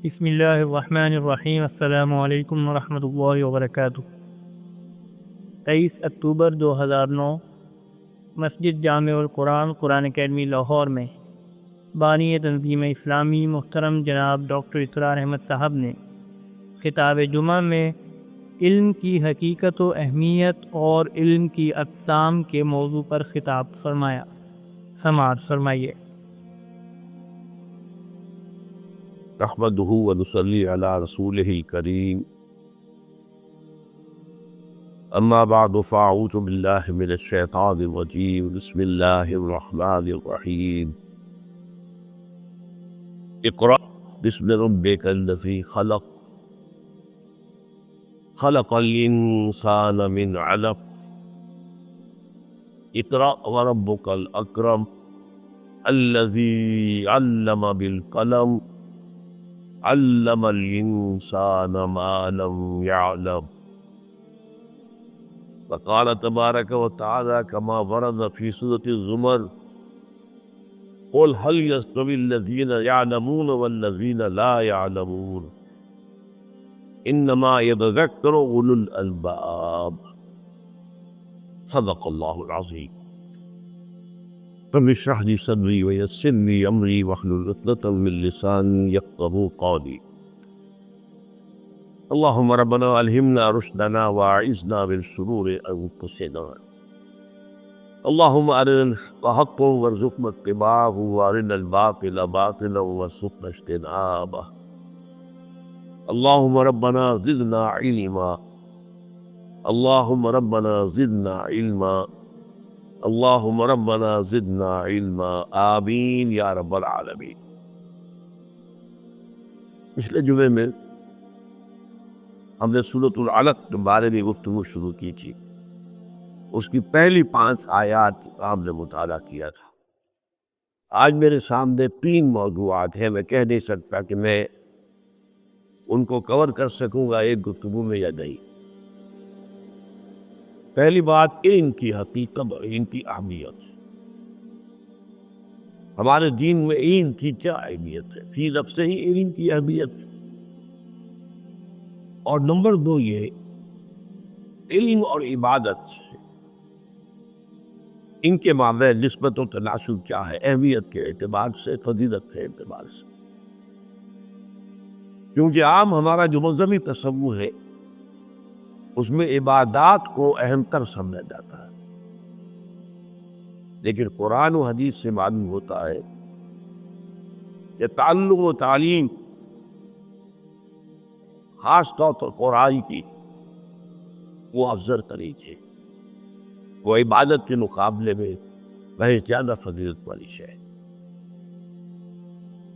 بسم اللہ الرحمن الرحیم۔ السلام علیکم ورحمۃ اللہ وبرکاتہ۔ 23 اکتوبر 2009 مسجد جامع القرآن قرآن اکیڈمی لاہور میں بانی تنظیم اسلامی محترم جناب ڈاکٹر اقرار احمد صاحب نے خطاب جمعہ میں علم کی حقیقت و اہمیت اور علم کی اقسام کے موضوع پر خطاب فرمایا۔ سماعت فرمائیے۔ نحمده ونصلي على رسوله الكريم اما بعد فاعوذ بالله من الشيطان الرجيم بسم الله الرحمن الرحيم اقرأ باسم ربك الذي خلق خلق الإنسان من علق اقرأ وربك الأكرم الذي علم بالقلم علم الإنسان ما لم يعلم وقال تبارك وتعالى كما ورد في سورة الزمر قل هل يستوي الذين يعلمون والذين لا يعلمون إنما يتذكر أولو الألباب صدق الله العظيم رب اشرح لي صدري ويسر لي امري واحلل عقدة من لساني يفقهوا قولي اللهم ربنا الهمنا رشدنا واعذنا من شرور انفسنا اللهم ارنا الحق حقا وارزقنا اتباعه وارنا الباطل باطلا وارزقنا اجتنابه اللهم ربنا زدنا علما اللهم ربنا زدنا علما اللهم ربنا زدنا علما آمین یا رب العالمین۔ پچھلے جمعے میں ہم نے سورۃ العلق کے بارے میں گفتگو شروع کی تھی۔ اس کی پہلی 5 آیات ہم نے مطالعہ کیا تھا۔ آج میرے سامنے 3 موضوعات ہیں، میں کہہ نہیں سکتا کہ میں ان کو کور کر سکوں گا ایک گفتگو میں یا نہیں۔ پہلی بات علم کی حقیقت اور علم کی اہمیت۔ ہمارے دین میں علم کی کیا اہمیت ہے؟ فی نفسہ ہی علم کی اہمیت۔ اور نمبر 2 یہ علم اور عبادت، ان کے مابین نسبت و تناسب کیا ہے اہمیت کے اعتبار سے، فضیلت کے اعتبار سے؟ کیونکہ عام ہمارا جو مذہبی تصور ہے اس میں عبادات کو اہم تر سمجھا جاتا ہے، لیکن قرآن و حدیث سے معلوم ہوتا ہے کہ تعلم و تعلیم، خاص طور پر قرآن کی، وہ افضل ترین ہے، وہ عبادت کے مقابلے میں بہت زیادہ فضیلت والی ہے۔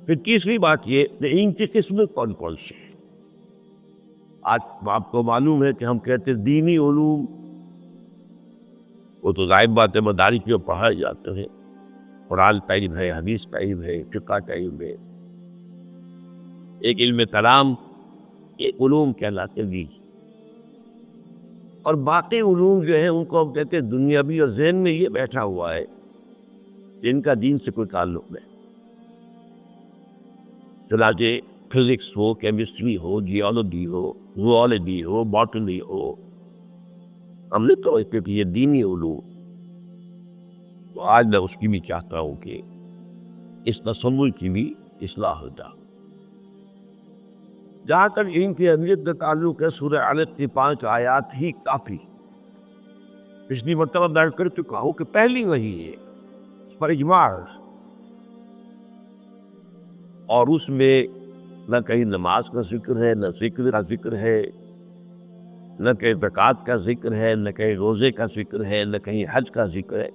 پھر تیسری بات یہ کہ ان کی قسمیں کون کون سی ہیں؟ آج آپ کو معلوم ہے کہ ہم کہتے ہیں دینی علوم، وہ تو ظاہر بات ہے مدارس میں پڑھائے جاتے ہیں، قرآن کا علم ہے، حدیث کا علم ہے، فقہ کا علم ہے، ایک علم کلام، یہ علوم کہلاتے ہیں۔ اور باقی علوم جو ہیں ان کو ہم کہتے ہیں دنیاوی، اور ذہن میں یہ بیٹھا ہوا ہے جن کا دین سے کوئی تعلق نہیں۔ چنانچہ فزکس ہو، کیمسٹری ہو، جیولوجی ہو، زوالوجی ہو، باٹنی ہو، ہم نے تو کہ یہ دینی علوم۔ تو آج میں اس کی بھی چاہتا ہوں کہ اس تصور کی بھی اصلاح ہوتا۔ جہاں تک ان کی اہمیت کا تعلق ہے، سورہ علق کی 5 آیات ہی کافی۔ پچھلی مرتبہ بیان کر چکا ہوں کہ پہلی وحی ہے پر اجماع، اور اس میں نہ کہیں نماز کا ذکر ہے، نہ ذکر کا ذکر ہے، نہ کہیں زکوٰۃ کا ذکر ہے، نہ کہیں روزے کا ذکر ہے، نہ کہیں حج کا ذکر ہے۔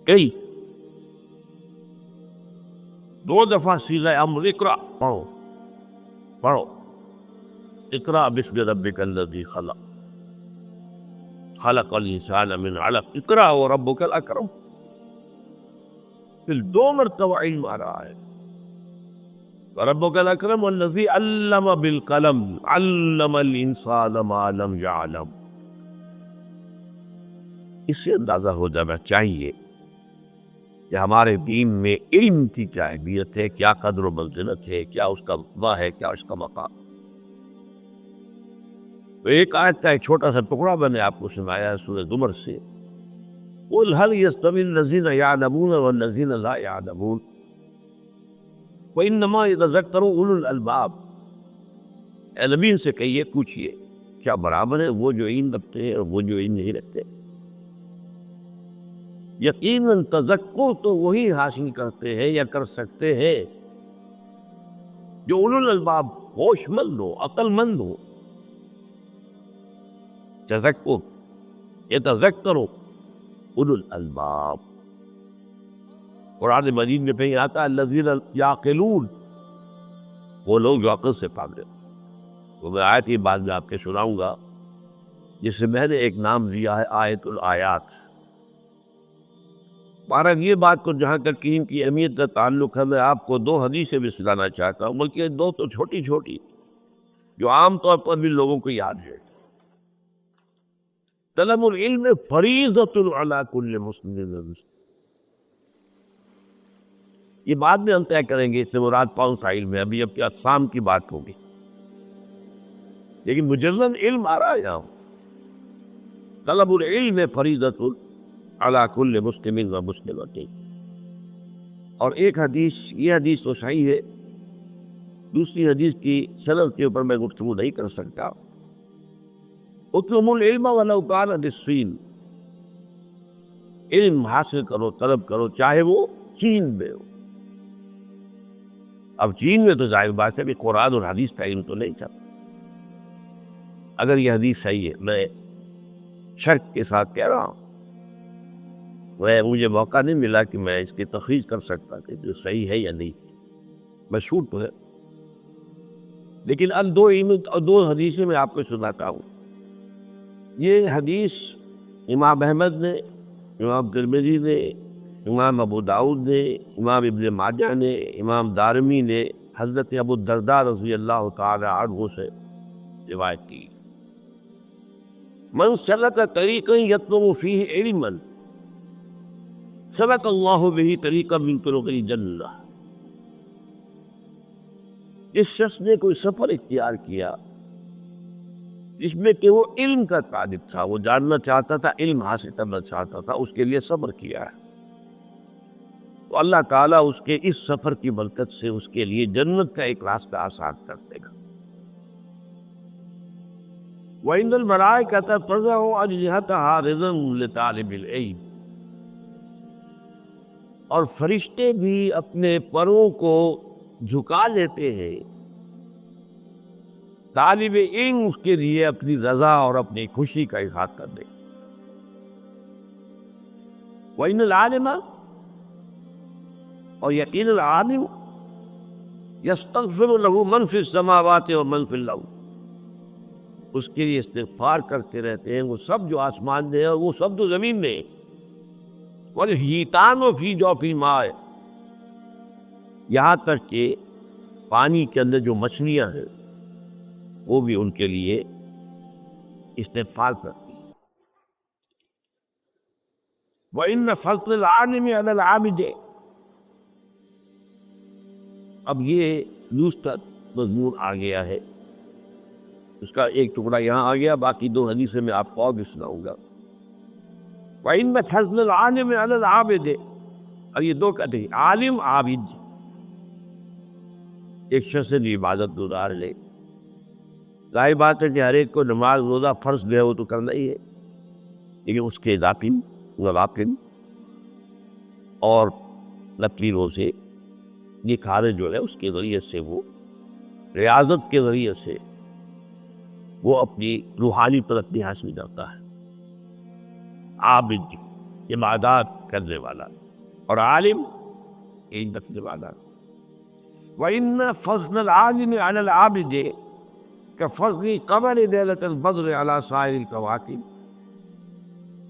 کئی 2 دفعہ صیغہ امر اقرا پڑھو پڑھو، اقرا بسم ربک الذی خلق خلق الانسان من علق اقرا وربک الاکرم۔ پھر 2 مرتبہ علم آ رہا ہے، ربک الاکرم الذی علم بالقلم علم الانسان ما لم یعلم۔ اس سے اندازہ ہو جانا چاہیے کہ ہمارے دین میں علم کی کیا اہمیت ہے، کیا قدر و منزلت ہے، کیا اس کا رتبہ ہے، کیا اس کا مقام۔ تو ایک آیت کا ایک چھوٹا سا ٹکڑا میں نے آپ کو سنایا سورہ زمر سے، قُلْ هَلْ يَسْتَوِي الَّذِينَ يَعْلَمُونَ وَالَّذِينَ لَا يَعْلَمُونَ وَإِنَّمَا يَتَذَكَّرُ أُولُو الْأَلْبَابِ۔ اے نبی ان سے کہیے، پوچھئے، کیا برابر ہے وہ جو علم رکھتے ہیں اور وہ جو علم نہیں رکھتے؟ یقیناً تذکر تو وہی حاصل کرتے ہیں یا کر سکتے ہیں جو اولو الالباب، ہوش مند ہو، عقل مند ہو۔ تذکر، یتذکر اولو الالباب۔ قرآن مجید میں کہیں آتا ہے الذین یعقلون، وہ لوگ جو عقل سے قابل۔ وہ میں آیت کی بعد میں آپ کے سناؤں گا، جس سے میں نے ایک نام دیا ہے آیت الآیات۔ بہرحال یہ بات کو جہاں تک ان کی اہمیت کا تعلق ہے، میں آپ کو دو حدیثیں بھی سنانا چاہتا ہوں، بلکہ دو تو چھوٹی چھوٹی جو عام طور پر بھی لوگوں کو یاد ہے۔ طلب العلم فریضۃ علی کل مسلم۔ یہ بعد میں ہم طے کریں گے، اس سے مراد کون سا علم ہے، ابھی اب کیا اقسام کی بات ہوگی، لیکن مجرد علم آ رہا ہے یہاں۔ طلب العلم فریضۃ علی کل مسلم و مسلمۃ۔ اور ایک حدیث، یہ حدیث تو صحیح ہے، دوسری حدیث کی سند کے اوپر میں گفتگو نہیں کر سکتا۔ اطلبوا العلم ولو کان بالصین، علم حاصل کرو، طلب کرو، چاہے وہ چین میں ہو۔ اب چین میں تو ظاہر بات ہے کہ قرآن اور حدیث کا علم تو نہیں تھا۔ اگر یہ حدیث صحیح ہے، میں شک کے ساتھ کہہ رہا ہوں، مجھے موقع نہیں ملا کہ میں اس کی تخریج کر سکتا کہ جو صحیح ہے یا نہیں، مشہور تو ہے، لیکن ان دو حدیثیں میں آپ کو سناتا ہوں۔ یہ حدیث امام احمد نے، امام ترمذی نے، امام ابو داؤد نے، امام ابن ماجہ نے، امام دارمی نے حضرت ابو الدرداء رضی اللہ تعالی عنہ سے روایت کی۔ من سلک طریقا یطلب فیہ علما سلک اللہ بہ طریقا من طرق الجنہ۔ اس شخص نے کوئی سفر اختیار کیا جس میں کہ وہ علم کا طالب تھا، وہ جاننا چاہتا تھا، علم حاصل کرنا چاہتا تھا، اس کے لیے صبر کیا ہے، تو اللہ تعالیٰ اس کے اس سفر کی برکت سے اس کے لیے جنت کا ایک راستہ آسان کر دے گا۔ وَإِنَّ الْمَلَائِكَةَ تَضَعُ أَجْنِحَتَهَا رِضًا لِطَالِبِ الْعِلْمِ۔ اور فرشتے بھی اپنے پروں کو جھکا لیتے ہیں طالب علم اس کے لیے اپنی رضا اور اپنی خوشی کا اظہار کر دے۔ وَإِنَّ الْعَالِمَ، اور یقین العالم، يَسْتَغْفِرُ لَهُ مَنْ فِي السَّمَاوَاتِ وَمَنْ فِي الْأَرْضِ۔ اس کے لیے استغفار کرتے رہتے ہیں وہ سب جو آسمان میں ہیں اور وہ سب جو زمین میں ہیں۔ وَالْحِيتَانُ فِي جَوْفِ الْمَاءِ، یہاں تک کہ پانی کے اندر جو مچھلیاں ہیں وہ بھی ان کے لیے استغفار کرتی ہیں۔ وَإِنَّ فَضْلَ الْعَالِمِ عَلَى الْعَابِدِ۔ اب یہ دوسرا مضمون آ گیا ہے، اس کا ایک ٹکڑا یہاں آ گیا، باقی دو حدیثیں میں آپ کو اور بھی سناؤں گا۔ وَإِنَّ فَضْلَ الْعَالِمِ عَلَى الْعَابِدِ، اور یہ دو کہتے ہیں، عالم عابد، ایک شخص نے عبادت گزار لے، ظاہر بات ہے کہ ہر ایک کو نماز روزہ فرض جو ہے وہ تو کرنا ہی ہے، لیکن اس کے اضافی نوافل اور نفلی روزے، یہ کھانے جو ہے اس کے ذریعے سے وہ ریاضت کے ذریعے سے وہ اپنی روحانی ترقی حاصل کرتا ہے۔ عابد، عبادات کرنے والا، اور عالم، علم رکھنے والا۔ وَإِنَّ فَضْلَ الْعَالِمِ عَلَى الْعَابِدِ كَفَضْلِ قَمَرِ لَيْلَةَ الْبَدْرِ عَلَى سَائِرِ الْكَوَاكِبِ۔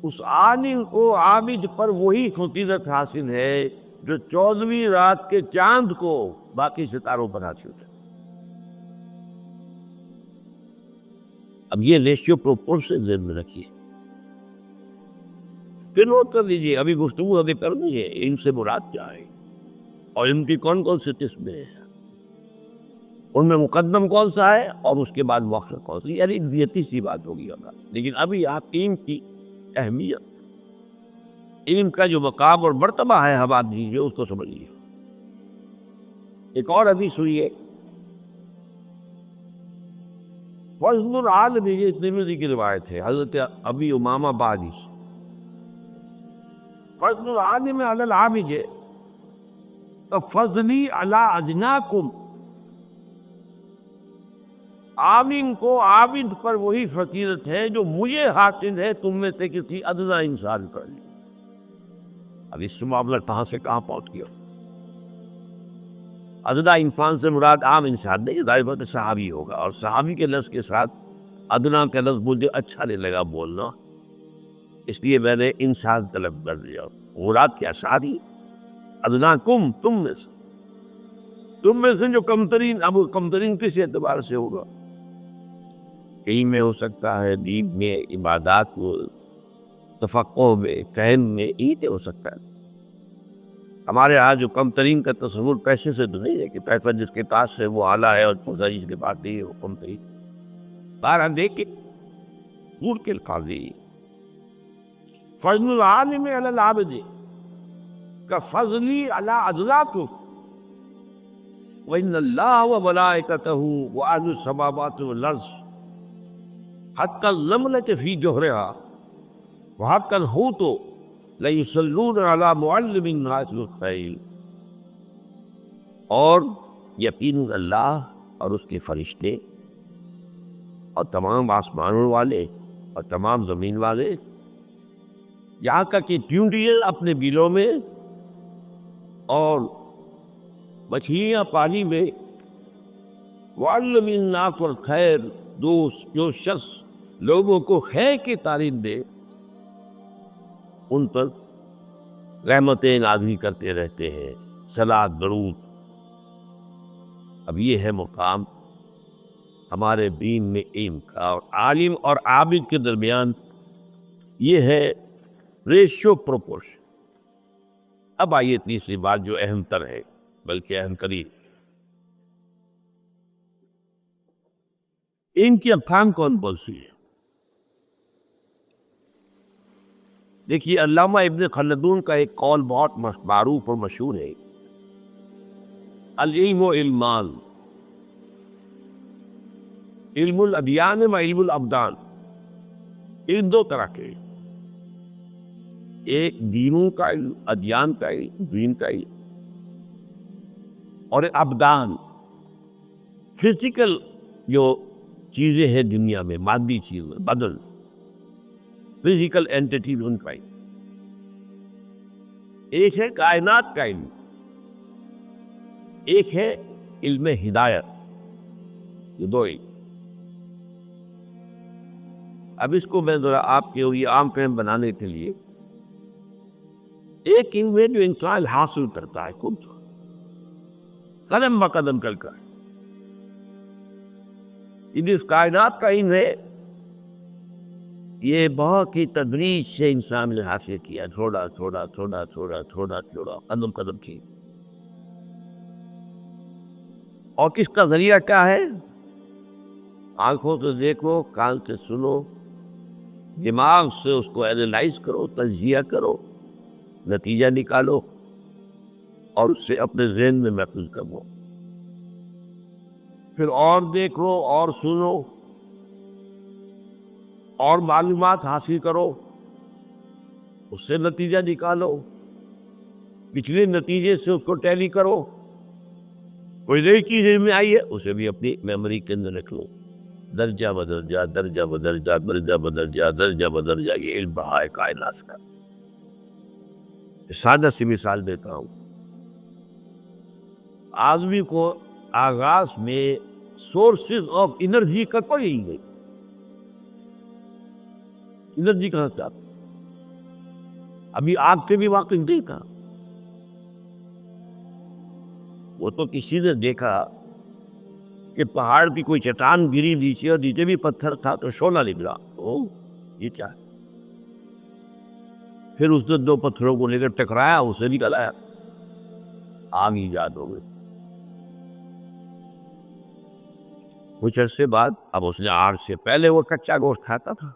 اس عالم کو عابد پر وہی فضیلت حاصل ہے جو 14ویں رات کے چاند کو باقی ستاروں پر حاصل ہے۔ اب یہ ریشیو پروپورشن ذہن میں رکھیے، پھر نوٹ کر لیجیے، ابھی گفتگو ابھی کرنی ہے، علم سے مراد کیا ہے اور علم کی کون کون سی قسمیں ہیں، ان میں مقدم کون سا ہے اور اس کے بعد مؤخر کون سا، یعنی نیتی سی بات ہوگی ہوگا۔ لیکن ابھی آپ علم کی اہمیت، علم کا جو مقام اور مرتبہ ہے ہم آپ دیجیے اس کو سمجھ لیجیے۔ ایک اور حدیث ہوئی ہے، فضل العالم، یہ ترمذی کی روایت ہے، حضرت ابی امامہ باجی، فضل العالم علی العابد فضلی علی ادناکم، عالم کو عابد پر وہی فضیلت ہے جو مجھے حاصل ہے تم میں سے کسی ادنا انسان پر۔ اب اس سے معاملہ کہاں سے کہاں پہنچ گیا؟ ادنا انسان سے مراد عام انسان نہیں، ظاہر بات ہے صحابی ہوگا، اور صحابی کے لفظ کے ساتھ ادنا کا لفظ مجھے اچھا نہیں لگا بولنا، اس لیے میں نے انسان طلب کر دیا۔ مراد کیا؟ صحابی، ادنا کم، تم میں سے جو کمترین۔ اب کمترین کس اعتبار سے ہوگا؟ علم میں ہو سکتا ہے، دین میں، عبادات میں، تفقہ میں، فہم میں، عید ہو سکتا ہے۔ ہمارے ہاں جو کم ترین کا تصور پیسے سے تو نہیں ہے کہ پیسہ جس کے پاس ہے وہ اعلیٰ ہے اور پیسہ جس کے پاس نہیں ہے وہ کم ترین۔ بارہ دیکھ کے پور کے القاضی فضل العالم علی العابد کا فضلی علی ادناکم وَإِنَّ اللَّهَ وَمَلَائِكَتَهُ وَأَهْلُ السَّمَاوَاتِ وَالْأَرْضِ حَتَّى النَّمْلَةُ فِي جُحْرِهَا وَحَتَّى الْحُوتُ لَيُصَلُّونَ عَلَى مُعَلِّمِ النَّاسِ الْخَيْرِ، اور یقین اللہ اور اس کے فرشتے اور تمام آسمانوں والے اور تمام زمین والے، یہاں کا کہ ٹیونٹیل اپنے بلوں میں اور مچھلیاں پانی میں، وَعَلَّمِ النَّاسَ الْخَيْرَ، جو شخص لوگوں کو خیر کی تعلیم دے ان پر رحمتیں نازل کرتے رہتے ہیں، صلاۃ درود۔ اب یہ ہے مقام ہمارے دین میں علم کا، اور عالم اور عابد کے درمیان یہ ہے ریشو پروپورشن۔ اب آئیے تیسری بات جو اہم تر ہے، بلکہ اہم ترین، ان کی اقسام کون کون سی ہے؟ دیکھیے علامہ ابن خلدون کا ایک قول بہت معروف اور مشہور ہے، العلم و علمان، علم الادیان و علم الابدان۔ علم دو طرح کے، ایک دینوں کا علم، ادیان کا علم، دین کا علم، اور ابدان، فزیکل جو چیزیں ہیں دنیا میں، مادی چیزیں، بدن، فزیکل اینٹیٹی، ان کا علم۔ ایک ہے کائنات کا علم، ایک ہے علم ہدایت، یہ دو علم۔ اب اس کو میں ذرا آپ کے لیے عام فہم بنانے کے لیے، ایک علم ہے جو انسان حاصل کرتا ہے خود قدم بقدم کر کر، اس کائنات کا علم ہے، یہ بہت ہی تدریج سے انسان نے حاصل کیا، تھوڑا تھوڑا تھوڑا تھوڑا تھوڑا تھوڑا، قدم قدم کی۔ اور کس کا ذریعہ کیا ہے؟ آنکھوں سے دیکھو، کان سے سنو، دماغ سے اس کو اینالائز کرو، تجزیہ کرو، نتیجہ نکالو اور اس سے اپنے ذہن میں محفوظ کرو، پھر اور دیکھو اور سنو اور معلومات حاصل کرو، اس سے نتیجہ نکالو، پچھلے نتیجے سے اس کو ٹیلی کرو، کوئی نئی چیز میں آئی ہے اسے بھی اپنی میموری کے اندر رکھ لو، درجہ بدرجہ، درجہ بدرجہ، درجہ بدرجہ، درجہ بدرجہ، یہ علم بڑھا ہے کائنات کا۔ سادہ سی مثال دیتا ہوں، آدمی کو آغاز میں سورسز آف انرجی کا کوئی ہی نہیں، انرجی کہاں سے آتی؟ ابھی آگ کے بھی واقع نہیں تھا، وہ تو کسی نے دیکھا کہ پہاڑ کی کوئی چٹان گری نیچے اور نیچے بھی پتھر تھا تو شعلہ نکلا، یہ کیا ہے؟ پھر اس نے 2 پتھروں کو لے کر ٹکرایا، اسے نکل آیا، آگ ایجاد ہو گئی۔ کچھ عرصے بعد اب اس نے آگ سے پہلے وہ کچا گوشت کھاتا تھا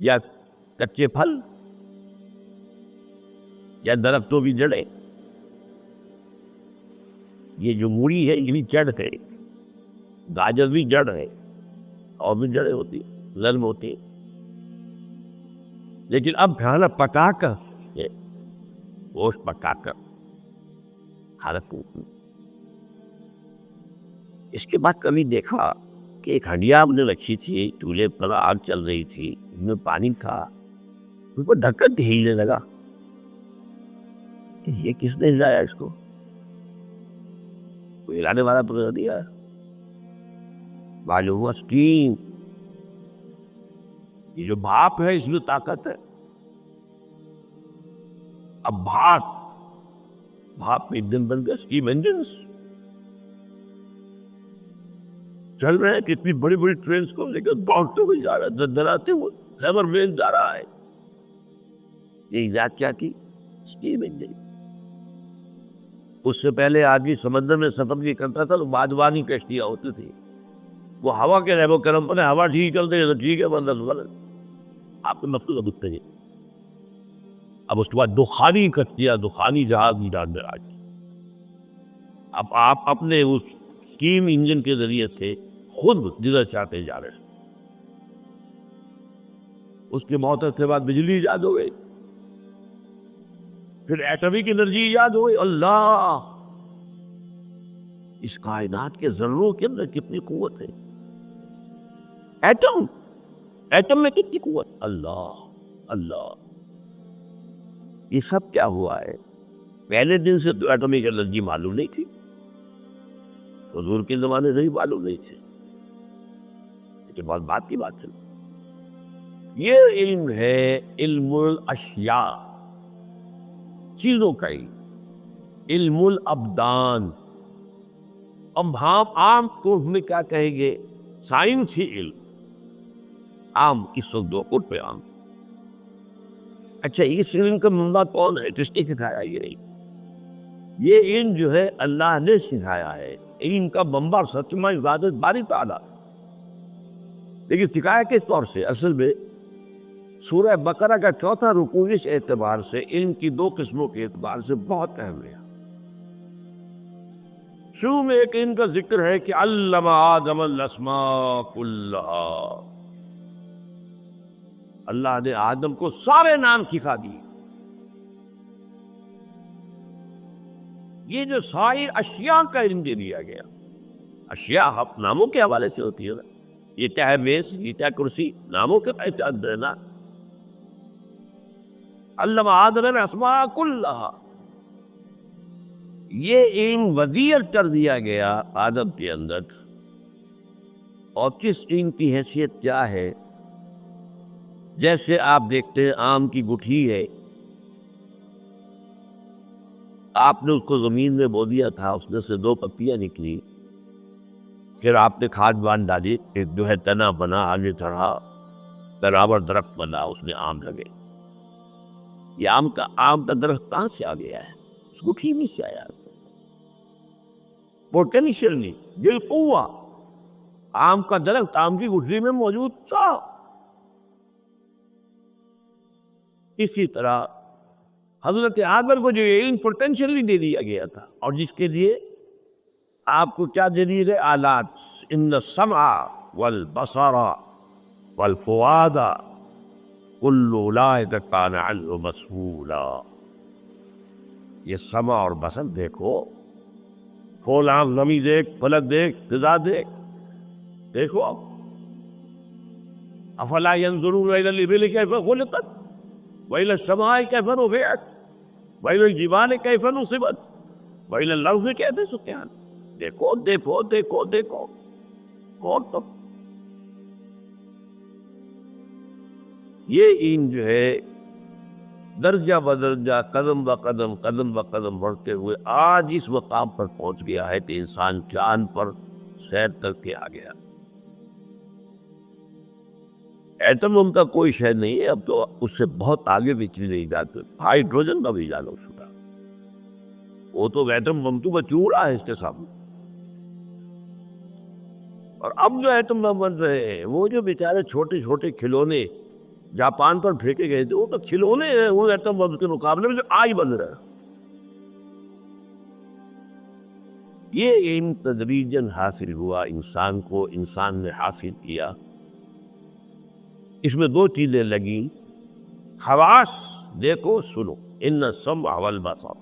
یا کچے پھل یا درختوں کی جڑیں، یہ جو موڑی ہے یہ بھی جڑ ہے، گاجر بھی جڑ ہے اور بھی جڑیں ہوتی ہیں، نرم ہوتی ہیں، لیکن اب کھانا پکا کر گوشت پکا کر حالت ہوتی۔ اس کے بعد کبھی دیکھا کہ ایک ہنڈیا ہم نے رکھی تھی، چولہے پر آگ چل رہی تھی، اس میں پانی تھا، اس کو ڈھکن ہلنے لگا، کہ یہ کس نے ہلایا اس کو؟ کوئی ہلانے والا پکڑ دیا، معلوم ہوا اسٹیم، یہ جو بھاپ ہے اس میں طاقت ہے۔ اب بھاپ میں ایندھن بن گیا، اسٹیم انجنز چل رہے ہیں، کتنی بڑی بڑی ٹرینز کو لے کر دوڑتے ہوئے جا رہا ہے، دراتے ہوئے ہیمر مین جا رہا ہے۔ یہ ایجاد کیا کی؟ Steam engine. اس سے پہلے آدمی سمندر میں سفر بھی کرتا تھا تو بادبانی کشتیاں ہوتی تھی، وہ ہوا کے رہو کرم پر ہوا ٹھیک چلتے ہیں تو ٹھیک ہے، بندہ آپ کے مقصود اب ہے۔ اب اس کے بعد دخانی کشتیاں، دخانی جہاز ایجاد میں آ گئی۔ اب آپ اپنے اس اسٹیم انجن کے ذریعے سے خود جدھر چاہتے جا رہے ہیں۔ اس کے موت کے بعد بجلی ایجاد ہو گئی، پھر ایٹمک انرجی ایجاد ہو گئی۔ اللہ، اس کائنات کے ذروں کے اندر کتنی قوت ہے، ایٹم میں کتنی قوت، اللہ اللہ۔ یہ سب کیا ہوا ہے؟ پہلے دن سے تو ایٹمک انرجی معلوم نہیں تھی، حضور کے زمانے سے ہی معلوم نہیں تھی، لیکن بہت بات کی بات ہے۔ یہ علم ہے علم الاشیاء، چیزوں کا علم الابدان۔ اب ہم عام طور میں کیا کہیں گے؟ سائنسی علم، عام اس وقت دو پہ عام۔ اچھا، اس علم کا منبع کون ہے؟ کس نے سکھایا؟ یہ نہیں، یہ علم جو ہے اللہ نے سکھایا ہے۔ علم کا منبع سچ میں عبادت باری تعالیٰ، لیکن سکھایا کس طور سے؟ اصل میں سورہ بقرہ کا 4واں رکوع اس اعتبار سے علم کی 2 قسموں کے اعتبار سے بہت اہم ہے۔ شروع میں ایک علم کا ذکر ہے کہ علم آدم الاسماء کلھا، اللہ نے آدم کو سارے نام سکھا دیے۔ یہ جو ساری اشیاء کا علم دے دیا گیا، اشیاء ناموں کے حوالے سے ہوتی ہے نا، یہ چاہے میز، یہ چاہے کرسی، ناموں کے پہچان دینا۔ علم آدم الاسماء کلھا، یہ علم وزیر کر دیا گیا آدم کے اندر، اور کس علم کی حیثیت کیا ہے؟ جیسے آپ دیکھتے ہیں آم کی گٹھی ہے، آپ نے اس کو زمین میں بو دیا تھا، اس میں سے 2 پتیاں نکلی، پھر آپ نے کھاد باندھ ڈالی، ایک جو ہے تنا بنا، آگے چڑھا، برابر درخت بنا، اس میں آم لگے۔ یہ آم کا درخت کہاں سے آ گیا ہے؟ اس گٹھی میں سے آیا، پوٹینشیل نہیں، بالقوہ آم کا درخت آم کی گٹھی میں موجود تھا۔ اسی طرح حضرت آدم کو جو علم پوٹینشیلی دے دیا گیا تھا، اور جس کے لیے آپ کو کیا دلیل ہے؟ آلات، ان السمع والبصر والفؤاد کل اولئک کان عنہ مسئولا۔ یہ سمع اور بصر دیکھو، پھول آم نمی دیکھ، فلک دیکھ، غذا دیکھ، دیکھو۔ افلا ينظرون الى الابل كيف خلقت والى السماء كيف رفعت والى الجبال كيف نصبت والى الارض كيف سطحت۔ دیکھو دیکھو دیکھو دیکھو، اور تو یہ علم جو ہے درجہ بدرجہ، قدم بقدم، قدم بقدم بڑھتے ہوئے آج اس مقام پر پہنچ گیا ہے کہ انسان چاند پر سیر کر کے آ گیا۔ ایٹم بم کا کوئی شے نہیں ہے، اب تو اس سے بہت آگے بھی چیزیں ایجاد ہوئی، ہائیڈروجن کا بھی ایجاد ہو چکا، وہ تو ایٹم بم تو بچورا ہے اس کے سامنے۔ اور اب جو ایٹم بم بن رہے ہیں وہ جو بیچارے چھوٹے چھوٹے کھلونے جاپان پر پھینکے گئے تھے، وہ تو کھلونے ہیں وہ ایٹم بم کے مقابلے میں جو آج بن رہا ہے۔ یہ علم تدریجاً حاصل ہوا انسان کو، انسان نے حاصل کیا، اس میں دو چیزیں لگیں، حواس دیکھو سنو، ان السمع والبصر،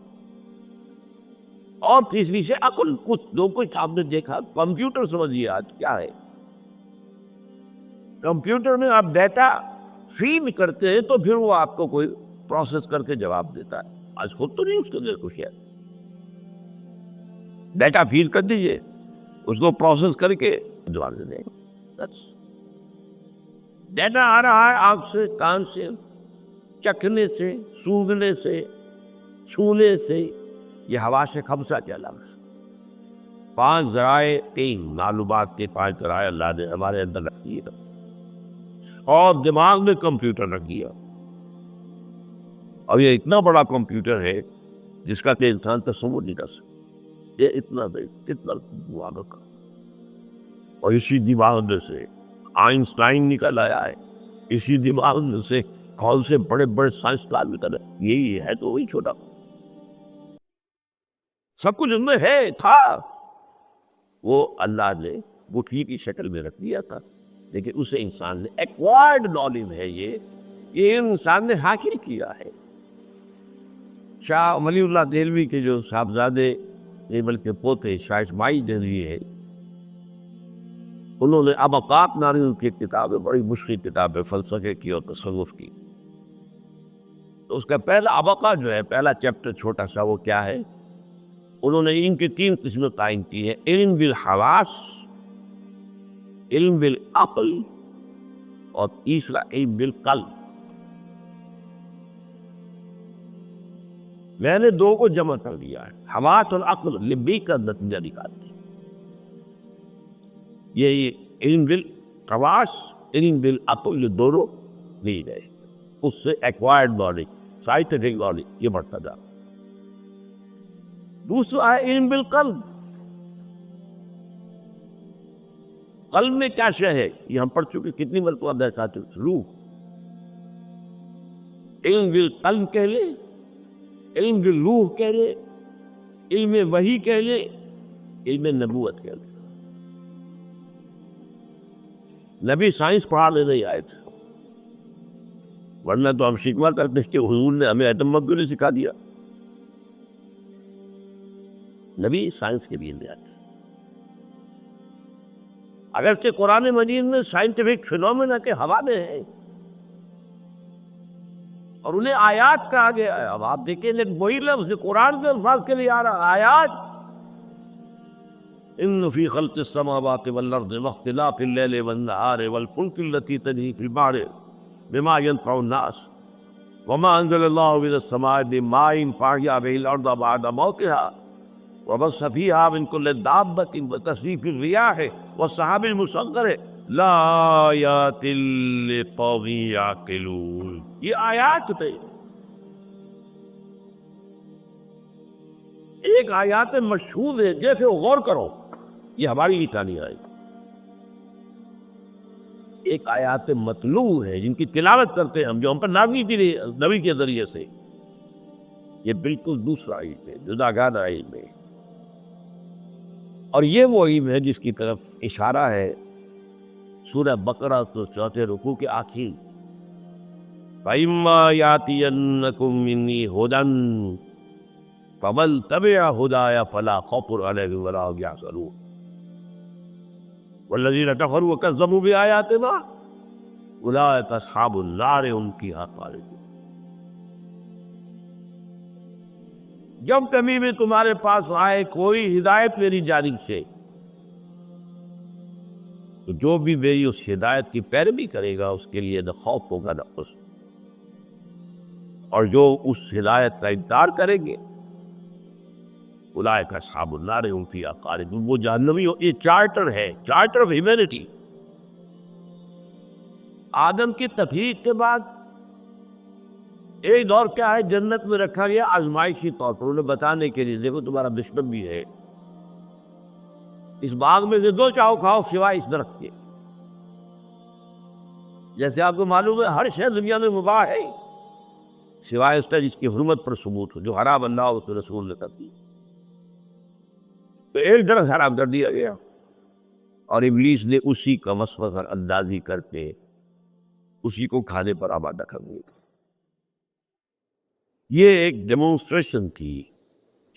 اور تیسری سے عقل، کچھ آپ نے دیکھا، کمپیوٹر سمجھیے آج کیا ہے، کمپیوٹر میں آپ ڈیٹا فیڈ کرتے ہیں تو پھر وہ آپ کو کوئی پروسیس کر کے جواب دیتا ہے، آج خود تو نہیں اس کے اندر کچھ ہے، ڈیٹا فیڈ کر دیجئے اس کو پروسیس کر کے جواب دے دیں گے۔ ڈیٹا آ رہا ہے آنکھ سے، کان سے، چکھنے سے، سونگھنے سے، چھونے سے، یہ حواس خمسہ کے علاوہ 5 ذرائع، 3 معلومات کے 5 ذرائع اللہ نے ہمارے اندر رکھ دیے، اور دماغ میں کمپیوٹر رکھ دیا، اور یہ اتنا بڑا کمپیوٹر ہے جس کا کہ انسان تصور نہیں کر سکتا، یہ اتنا دماغ کا، اور اسی دماغ میں سے آئنسٹائن نکل آیا ہے، اسی دماغ میں سے کون سے بڑے بڑے سائنسدان نکل آئے، یہی ہے تو وہی چھوٹا، سب کچھ ان میں ہے تھا، وہ اللہ نے گٹھی کی شکل میں رکھ دیا تھا، لیکن اسے انسان نے ایکوائرڈ نالج ہے، یہ انسان نے حاصل کیا ہے۔ شاہ ولی اللہ دہلوی کے جو صاحبزادے بلکہ پوتے شاہ اسماعیل دہلوی ہے، انہوں نے ابقات نامی ان کی کتاب ہے، بڑی مشکل کتاب ہے فلسفے کی اور تصوف کی، تو اس کا پہلا ابقہ جو ہے، پہلا چیپٹر چھوٹا سا، وہ کیا ہے، انہوں نے ان کی 3 قسمیں قائم کی ہے، علم بالحواس، علم بالعقل، اور تیسرا علم بالقلب۔ میں نے 2 کو جمع کر دیا ہے، حواس اور عقل لبی کا نتیجہ نکالتے ہیں، یہ علم بالحواس، علم بالعقل، یہ دونوں لی گئے، اس سے ایکوائرڈ نالج، سائنٹیفک نالج یہ بڑھتا جاتا۔ دوسرا ہے علم بالقلب، قلب میں کیا شے ہے، یہ ہم پڑھ چکے کتنی مرتبہ دیکھا چکے، روح، علم بالقلب کہہ لے، علم بالروح کہہ لے، علم وحی کہہ لے، علم نبوت کہہ لے۔ نبی سائنس پڑھانے نہیں آئے تھے، ورنہ تو ہم شکوہ کرتے کہ حضور نے ہمیں ایٹم بم کیوں نہیں سکھا دیا، نبی سائنس کے بھی آئے تھے، اگرچہ قرآن مجید میں سائنٹیفک فینومینا کے حوالے ہیں اور انہیں آیات کہا گیا ہے، اب آپ دیکھیں لیکن وہی لفظ قرآن کے الفاظ کے لیے آ رہا، آیات، ان فی خلق السماوات والارض واختلاف اللیل والنہار والفلک التي تجری فی البحر بما ينفع الناس وما انزل اللہ من السماء من ماء فاحیا به الارض بعد موتها وبث فيها من كل دابة وتصريف الرياح والسحاب المسخر لآیات لقوم یعقلون، یہ آیات تھے، ایک آیات مشہور ہے، جیسے غور کرو یہ ہماری کہانی ہے، ایک آیات مطلوع ہے جن کی تلاوت کرتے ہیں ہم، جو ہم پر نازل کی گئی نبی کے ذریعے سے، یہ بالکل دوسرا علم ہے، جداگانہ علم ہے، اور یہ وہ علم ہے جس کی طرف اشارہ ہے سورہ بقرہ تو 4 رکوع کے آخر، فَإِمَّا يَأْتِيَنَّكُم مِّنِّي هُدًى فَمَن تَبِعَ هُدَايَ فَلَا خَوْفٌ عَلَيْهِمْ وَلَا هُمْ يَحْزَنُونَ وَالَّذِينَ كَفَرُوا وَكَذَّبُوا بِآيَاتِنَا أُولَٰئِكَ أَصْحَابُ النَّارِ هُمْ فِيهَا خَالِدُونَ۔ جب کبھی بھی تمہارے پاس آئے کوئی ہدایت میری جانب سے، تو جو بھی میری اس ہدایت کی پیروی کرے گا اس کے لیے نہ خوف ہوگا نہ حزن، اور جو اس ہدایت کا انکار کریں گے اولئک اصحاب النار هم فیہا خالدون، وہ جہنمی ہو، یہ چارٹر ہے، چارٹر آف ہیومینٹی، آدم کی تخلیق کے بعد ایک دور کیا ہے، جنت میں رکھا گیا آزمائشی طور پر، انہیں بتانے کے لیے دیکھو تمہارا دشمن بھی ہے، اس باغ میں سے جو چاہو کھاؤ سوائے اس درخت کے۔ جیسے آپ کو معلوم ہے ہر شے دنیا میں مباح ہے سوائے اس کا جس کی حرمت پر ثبوت ہو، جو حرام اللہ اور اس کے رسول نے کر دی۔ تو ایک درخت حرام کر دیا گیا اور ابلیس نے اسی کا وسوسہ اندازی کر کے اسی کو کھانے پر آمادہ کر دیا۔ یہ ایک ڈیمونسٹریشن تھی،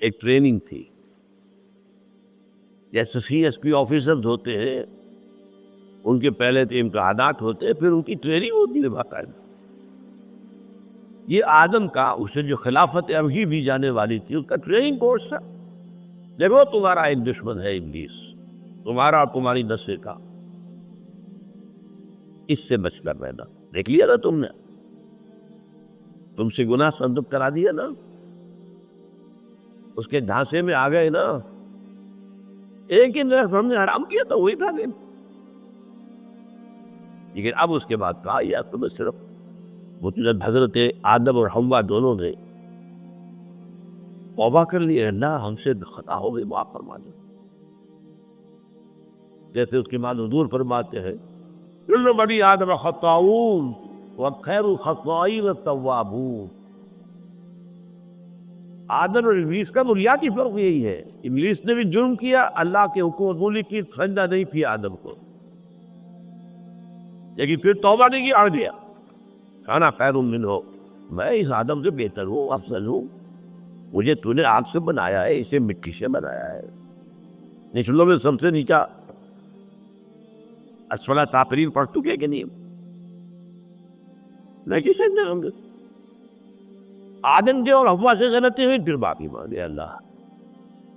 ایک ٹریننگ تھی، جیسے سی ایس پی آفیسرز ہوتے ہیں، ان کے پہلے تو امتحانات ہوتے ہیں، پھر ان کی ٹریننگ ہوتی ہے باقاعدہ۔ یہ آدم کا اسے جو خلافت ابھی بھی جانے والی تھی اس کا ٹریننگ کورس تھا۔ دیکھو تمہارا ایک دشمن ہے ابلیس، تمہارا اور تمہاری نسل کا، اس سے بچ کر رہنا۔ دیکھ لیا نا تم نے، تم سے گناہ سندب کرا دیا نا، اس کے ڈھانسے میں آ گئے نا، ایک ہی درخت ہم نے حرام کیا تھا وہی کھا گئے۔ لیکن اب اس کے بعد کہا یا تمہیں صرف وہ حضرت آدم اور حوا دونوں نے توبہ کر لی، اللہ ہم سے خطا ہو گئی معاف فرما دے، جیسے اس کی ماں حضور فرماتے ہیں کل بنی آدم خطاؤون وخیر الخطائین التوابون۔ آدم اور ابلیس کا بنیادی فرق یہی ہے، ابلیس نے بھی جرم کیا، اللہ کے حکم عبولی کی سجدہ نہیں کیا آدم کو، لیکن پھر توبہ نہیں کی، اڑ گیا کھانا خیر منہ، میں اس آدم سے بہتر ہوں، افضل ہوں، مجھے تو نے آگ سے بنایا ہے، اسے مٹی سے بنایا ہے، نچلوں میں سب سے نیچا اسفلا سافلین پڑھ چکے کہ نہیں؟ نہیں سجدہ ہم نے آدم کے اور حوا سے غلطی ہوئی، پھر معافی مانگے اللہ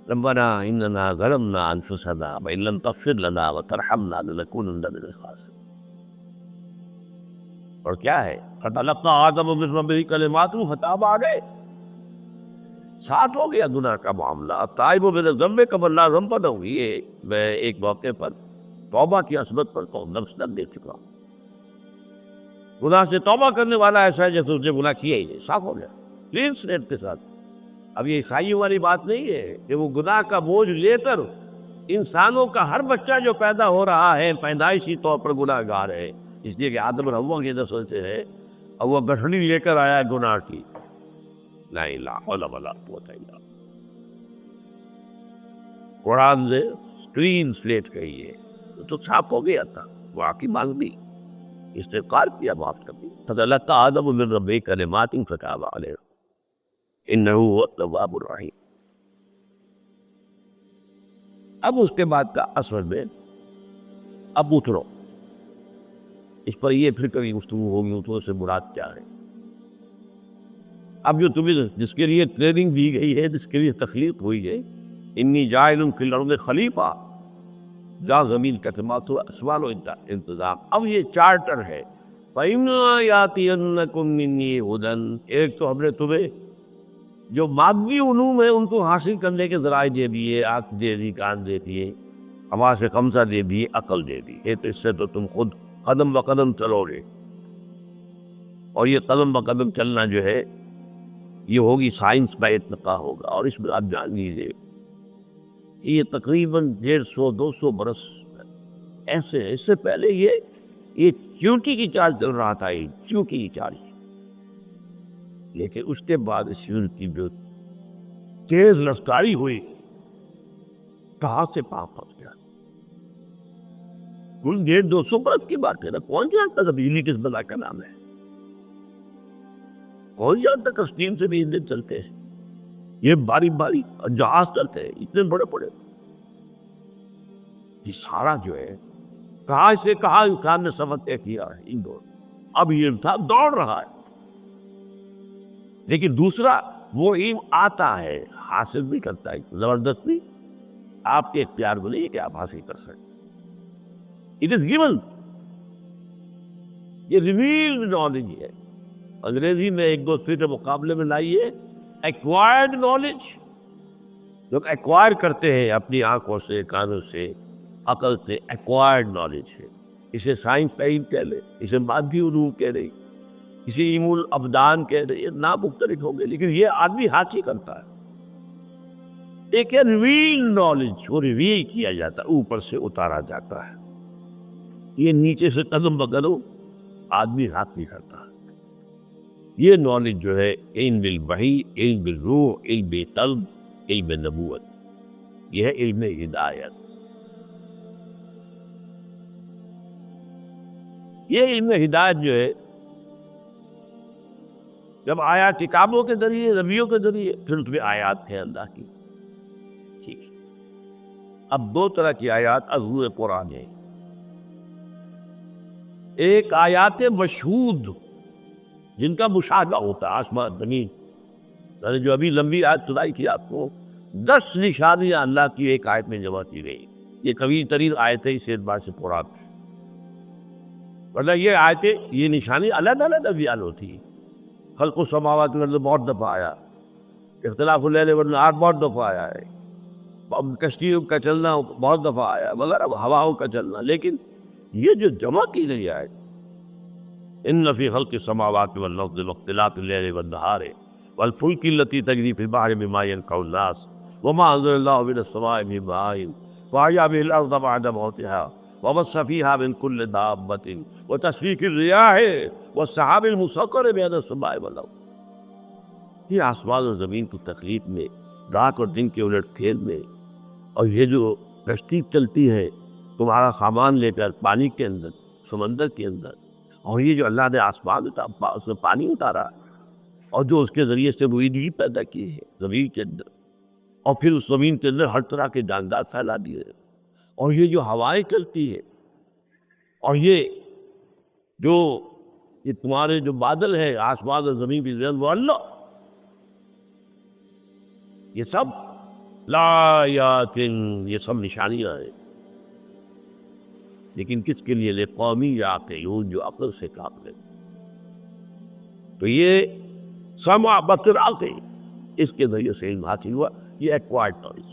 ربنا اننا ظلمنا انفسنا وان لم تغفر لنا وترحمنا لنكونن من الخاسرین۔ اور کیا ہے فتلقى آدم من ربه کلمات فتاب علیہ، ساتھ ہو گیا گناہ کا معاملہ۔ اب تائب من الذنب کمن لا ذنب له، یہ میں ایک موقع پر توبہ کی عصمت پر تو نفس نہ دے چکا ہوں، گناہ سے توبہ کرنے والا ایسا ہے جیسے اس نے گناہ کیا ہی نہیں، صاف ہو گیا کلین سلیٹ کے ساتھ۔ اب یہ عیسائیوں والی بات نہیں ہے کہ وہ گناہ کا بوجھ لے کر، انسانوں کا ہر بچہ جو پیدا ہو رہا ہے پیدائشی طور پر گناہ گار ہے، اس لیے کہ آدم اور حوا کی نسل سے ہے اور وہ گٹھڑی لے کر آیا ہے گناہ کی، لا الہ الا اللہ قوت الا باللہ۔ قرآن نے کلین سلیٹ کہی ہے تو صاف ہو گیا تھا، معافی مانگ لی، استغفار کیا، معاف کر دی۔ فتلقى آدم من ربه کلمات فتاب علیہ انہ هو التواب الرحیم۔ اب اس کے بعد کا اصل میں اب اترو، اس پر یہ پھر کبھی گفتگو ہوگی اترو سے مراد کیا ہے۔ اب جو تمہیں جس کے لیے ٹریننگ دی گئی ہے، جس کے لیے تخلیق ہوئی ہے، انی جاعل فی الارض خلیفہ، جا زمین کا تمام سوال و انتظام، اب یہ چارٹر ہے۔ فَإِمَّا يَأْتِيَنَّكُم مِّنِّي هُدًى، ایک تو ہم نے تمہیں جو مادی علوم ہے ان کو حاصل کرنے کے ذرائع دے دیے، آنکھ دے دی، کان دے دیے، حواس خمسہ دے دی، عقل دے دی، تو اس سے تو تم خود قدم بہ قدم چلو گے، اور یہ قدم بہ قدم چلنا جو ہے یہ ہوگی سائنس کا ارتقا ہوگا، اور اس میں آپ جان لیجیے یہ تقریباً 150-200 برس ایسے، اس سے پہلے یہ چیونٹی کی چال چل رہا تھا، یہ چیونٹی کی چال، لیکن اس کے بعد اس کی جو تیز رفتاری ہوئی کہاں سے پاپ پہنچ گیا، کل 150-200 برس کی بات ہے نا، کون جانتا تھا بجلی کس بلا کا نام ہے، کون جانتا تھا اسٹیم سے بھی انجن چلتے ہیں، یہ باری باری جہاز چلتے ہیں اتنے بڑے بڑے، یہ سارا جو ہے کہاں سے کہاں انسان نے سفر طے کیا ہے ان دور، اب یہ انسان دوڑ رہا ہے، لیکن دوسرا وہ علم آتا ہے، حاصل بھی کرتا ہے، زبردستی آپ کے اختیار کو نہیں کہ آپ حاصل کر سکیں، اٹ از گیون، یہ ریویلڈ نالج ہے، انگریزی میں ایک دوسرے کے مقابلے میں لائیے ایکوائرڈ نالج، لوگ ایکوائر کرتے ہیں اپنی آنکھوں سے، کانوں سے، عقل سے، ایکوائرڈ نالج ہے، اسے سائنس علم کہہ لے، اسے مادی علوم کہہ لے، اسے علم الابدان کہہ لے، یہ نام مختلف ہوں گے، لیکن یہ آدمی حاصل کرتا ہے ایک ہے ریویل نالج، وہ ریویل کیا جاتا ہے، اوپر سے اتارا جاتا ہے، یہ نیچے سے قدم بقدم آدمی حاصل کرتا ہے۔ یہ نالج جو ہے علم بالوحی، علم بالروح، علم قلب، علم نبوت، یہ ہے علم ہدایت۔ یہ علم ہدایت جو ہے جب آیات کتابوں کے ذریعے، نبیوں کے ذریعے، پھر اس میں آیات ہیں اللہ کی، ٹھیک ہے۔ اب دو طرح کی آیات عظیم قرآن ہیں، ایک آیات مشہود جن کا مشاہدہ ہوتا ہے آسمان زمین، یعنی جو ابھی لمبی آیت سنائی تھی آپ کو، 10 نشانیاں اللہ کی ایک آیت میں جمع کی گئی، یہ طویل ترین آیت ہے اس اعتبار سے قرآن سے، مطلب یہ آیتیں، یہ نشانی الگ الگ بیان ہوتی ہیں۔ خلق السماوات والارض بہت دفعہ آیا، اختلاف اللیل والنہار بہت دفعہ آیا ہے، کشتیوں کا چلنا بہت دفعہ آیا، وغیرہ ہواؤں کا چلنا، لیکن یہ جو جمع کی گئی ہے ان فی خلق السماوات والارض واختلاف اللیل والنہار والفلک التی تجری فی البحر بما ينفع الناس وما انزل اللہ من السماء من ماء فاحیا به الارض بعد موتها وبث فیہا من کل دابۃ وتصریف الرياح والسحاب المسخر بین السماء والارض، یہ آسمان اور زمین کی تخلیق میں، رات اور دن کے الٹ پھیر میں، اور یہ جو کشتی چلتی ہے تمہارا سامان لے کر پانی کے اندر، سمندر کے اندر، اور یہ جو اللہ نے آسمان اس میں پانی اتارا، اور جو اس کے ذریعے سے روئی پیدا کی ہے زمین کے اندر، اور پھر اس زمین کے اندر ہر طرح کے جاندار پھیلا دیے، اور یہ جو ہوائیں چلتی ہے، اور یہ تمہارے جو بادل ہیں آسمان اور زمین کی زین وہ اللہ، یہ سب لآیات، یہ سب نشانیاں ہیں، لیکن کس کے لیے؟ لقومی یعقلون، جو عقل سے کام لے۔ تو یہ سمع بصر عقل، اس کے ذریعے سے علم حاصل ہوا، یہ ایکوائرڈ نالج،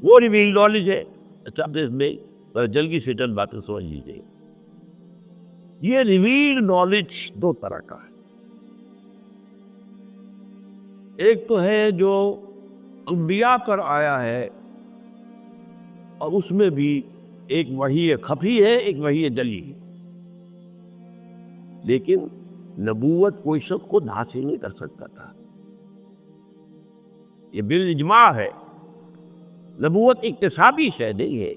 وہ ریویل نالج ہے۔ اچھا اب اس میں جلدی سے چند باتیں سمجھ لیجیے۔ یہ ریویل نالج دو طرح کا ہے، ایک تو ہے جو انبیاء پر آیا ہے، اور اس میں بھی ایک وحی خفی ہے، ایک وحی جلی ہے، لیکن نبوت کوئی شخص خود حاصل نہیں کر سکتا تھا، یہ بالاجماع ہے۔ نبوت اکتسابی شے نہیں ہے،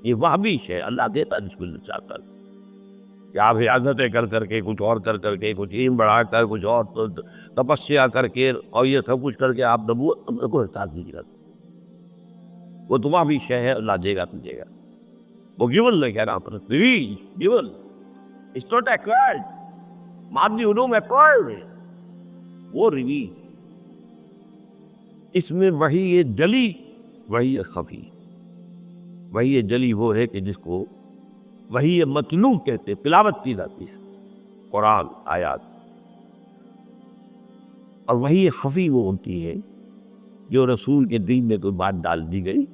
یہ وہبی شے، اللہ دیتا ہے جس کو چاہتا ہے، کہ آپ حیاضتیں کر کے، کچھ اور کر کے، کچھ علم بڑھا کر، کچھ اور تپسیا کر کے، اور یہ سب کچھ کر کے آپ نبوت کو احساس نہیں کرتے، وہ تو وہبی شے ہے، اللہ دے گا تو دے گا، وہ گیون نہیں کہہ رہا پر گیون، it's not acquired، مادی علوم acquired ہے، وہ ریویل، اس میں وحی جلی، وحی خفی۔ وحی جلی وہ ہے کہ جس کو وحی متلو کہتے، تلاوت کی جاتی ہے، قرآن آیات، اور وحی خفی وہ ہوتی ہے جو رسول کے دل میں کوئی بات ڈال دی گئی،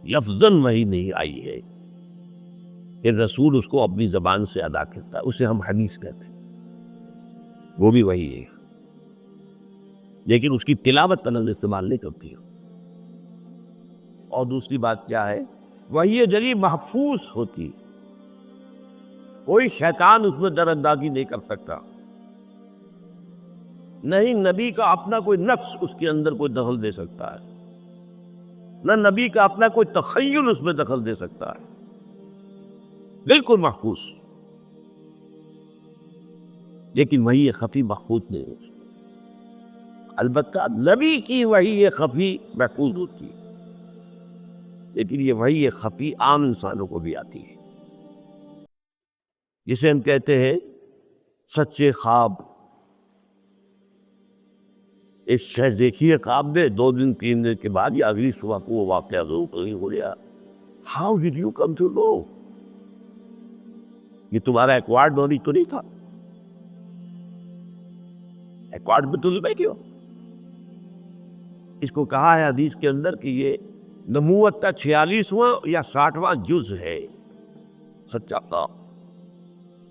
لفظاً وحی نہیں آئی ہے، کہ رسول اس کو اپنی زبان سے ادا کرتا ہے، اسے ہم حدیث کہتے ہیں، وہ بھی وحی ہے، لیکن اس کی تلاوت الگ استعمال نہیں کرتی ہے۔ اور دوسری بات کیا ہے؟ وحی جلی محفوظ ہوتی، کوئی شیطان اس میں در اندازی نہیں کر سکتا، نہیں نبی کا اپنا کوئی نفس اس کے اندر کوئی دخل دے سکتا ہے، نہ نبی کا اپنا کوئی تخیل اس میں دخل دے سکتا ہے، بالکل محفوظ، لیکن وحی خفی محفوظ نہیں ہوتی، البتہ نبی کی وحی خفی محفوظ ہوتی ہے، لیکن یہ وحی خفی عام انسانوں کو بھی آتی ہے، جسے ہم کہتے ہیں سچے خواب۔ ایک شخص دیکھیے خواب میں، 2 دن 3 دن کے بعد یا اگلی صبح کو وہ واقعہ ضرور نہیں ہو گیا۔ How did you come to know؟ یہ تمہارا ایکوائرڈ نالج تو نہیں تھا، ایکوائرڈ میں تو نہیں کیوں؟ اس کو کہا ہے حدیث کے اندر کہ یہ نبوت کا 46واں یا 60واں جز ہے، سچا خواب۔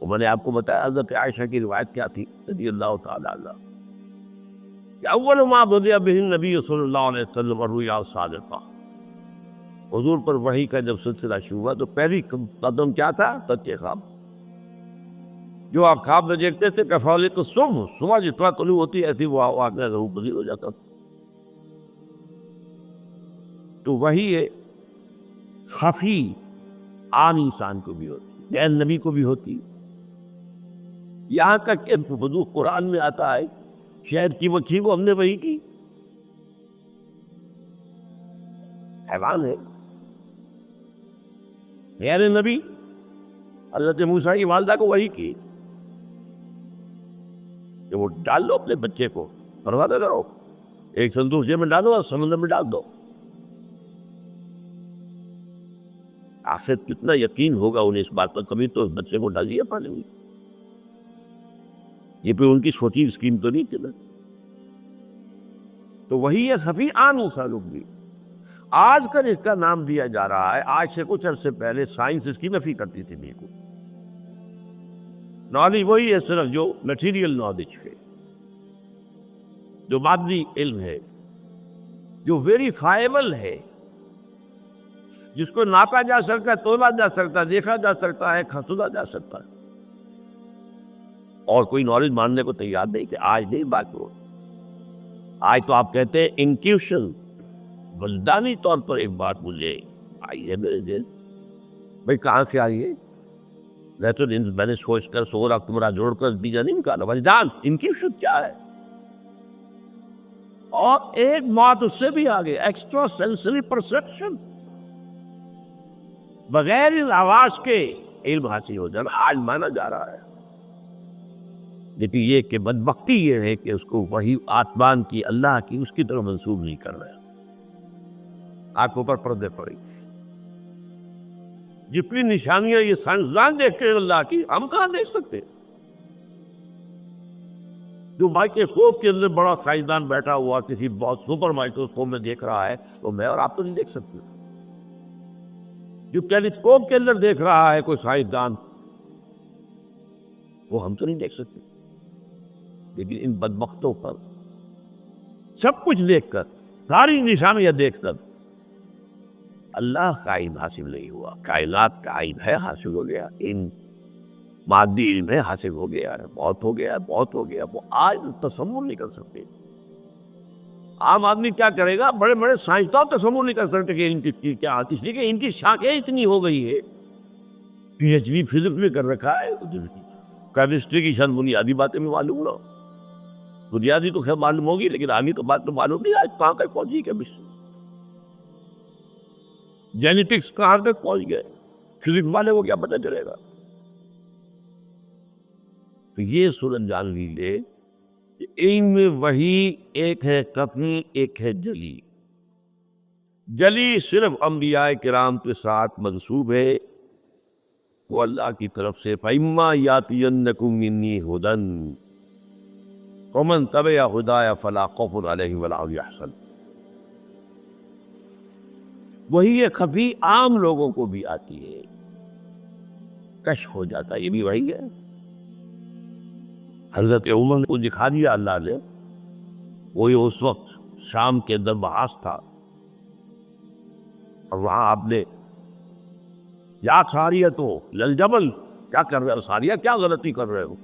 اور میں نے آپ کو بتایا حضرت عائشہ کی روایت کیا تھی رضی اللہ تعالی عنہ کہ اول ما بدأ به النبی صلی اللہ علیہ وسلم الرؤیا الصادقہ، حضور پر وحی کا جب سلسلہ شروع ہوا تو پہلی قدم کیا تھا؟ سچ خواب. جو آپ خواب میں دیکھتے تھے کفالق صبح جتنا طلوع ہوتی ایسی وہ واقعہ ضرور پذیر ہو جاتا تھا. تو وہی ہے خفی عام انسان کو بھی ہوتی، غیر نبی کو بھی ہوتی. یہاں تک کہ حضور قرآن میں آتا ہے شہد کی مکھی کو ہم نے وہی کی. حیوان ہے غیر نبی. حضرت موسیٰ کی والدہ کو وہی کی کہ وہ ڈال دو اپنے بچے کو، پرواہ نہ کرو، ایک سندوقے میں ڈالو اور سمندر میں ڈال دو. آخر کتنا یقین ہوگا انہیں اس بات پر، کبھی تو اس بچے کو ڈال دیا پانے میں. یہ پہ ان کی چھوٹی اسکیم تو نہیں تھی نا. تو وہی ہے خفی عام انسانوں بھی. آج کل اس کا نام دیا جا رہا ہے، آج سے کچھ عرصے پہلے سائنس اس کی نفی کرتی تھی بالکل. نالج وہی ہے صرف جو میٹیریل نالج ہے، جو مادی علم ہے، جو ویریفائبل ہے، جس کو ناپا جا سکتا ہے، تولا جا سکتا ہے، دیکھا جا سکتا ہے، کھسودا جا سکتا ہے. اور کوئی نالج ماننے کو تیار نہیں کہ آج نہیں بات ہو. آج تو آپ کہتے ہیں انٹیوشن، بلدانی طور پر ایک بات مجھے آئی ہے میرے دل. بھائی کہاں سے آئی ہے؟ میں نے سوچ کر سورا تمہارا جوڑ کر دیجا نہیں نکالا. وجدان انٹیوشن کیا ہے؟ اور ایک بات اس سے بھی آگے، ایکسٹرا سینسری پرسپشن، بغیر اس آواز کے علم حاصل ہو جانا آج مانا جا رہا ہے. لیکن یہ کہ بدبختی یہ ہے کہ اس کو وہی آسمان کی، اللہ کی، اس کی طرف منسوب نہیں کر رہے. آنکھوں پر پردے پڑے. جتنی نشانیاں یہ سائنسدان دیکھتے ہیں اللہ کی، ہم کہاں دیکھ سکتے؟ جو مائکروسکوپ کے اندر بڑا سائنسدان بیٹھا ہوا کسی بہت سپر مائکروسکوپ میں دیکھ رہا ہے، تو میں اور آپ تو نہیں دیکھ سکتے. جو ٹیلیسکوپ کے اندر دیکھ رہا ہے کوئی سائنسدان، وہ ہم تو نہیں دیکھ سکتے. لیکن ان بدبختوں پر سب کچھ دیکھ کر، ساری نشانیاں دیکھ کر، اللہ کا علم حاصل نہیں ہوا. کائنات کا علم ہے حاصل ہو گیا، ان مادی علم ہے حاصل ہو گیا ہے، بہت ہو گیا، بہت ہو گیا. وہ آج تصور نہیں کر سکتے. عام آدمی کیا کرے گا؟ بڑے بڑے سائنسدان تصور نہیں کر سکتے کہ ان کی کیا آتی، اس لیے کہ ان کی شاخیں اتنی ہو گئی ہے. پی ایچ ڈی فزکس میں کر رکھا ہے، کیمسٹری کی چند بنیادی باتیں میں معلوم نہ. بنیادی تو خیر معلوم ہوگی، لیکن آگے تو بات تو معلوم نہیں آج کہاں تک پہنچی کیمسٹری. جینیٹکس کہاں تک پہنچ گئے، فزکس والے کو کیا پتہ چلے گا. تو یہ صورت جان لیجیے کہ علم میں وہی ایک ہے خفی، ایک ہے جلی. جلی صرف انبیاء کرام کے ساتھ منسوب ہے، وہ اللہ کی طرف سے. فَإِمَّا يَأْتِيَنَّكُم مِّنِّي هُدًى فَمَن تَبِعَ هُدَايَ فَلَا خَوْفٌ عَلَيْهِمْ وَلَا هُمْ يَحْزَنُونَ. وہی ہے خفی، عام لوگوں کو بھی آتی ہے، کشف ہو جاتا ہے. یہ بھی وہی ہے. حضرت عمر کو دکھا دیا اللہ نے. وہی اس وقت شام کے اندر بحث تھا، اور وہاں آپ نے یا ساریتو للجبل، کیا کر رہے ہو ساریہ، کیا غلطی کر رہے ہو،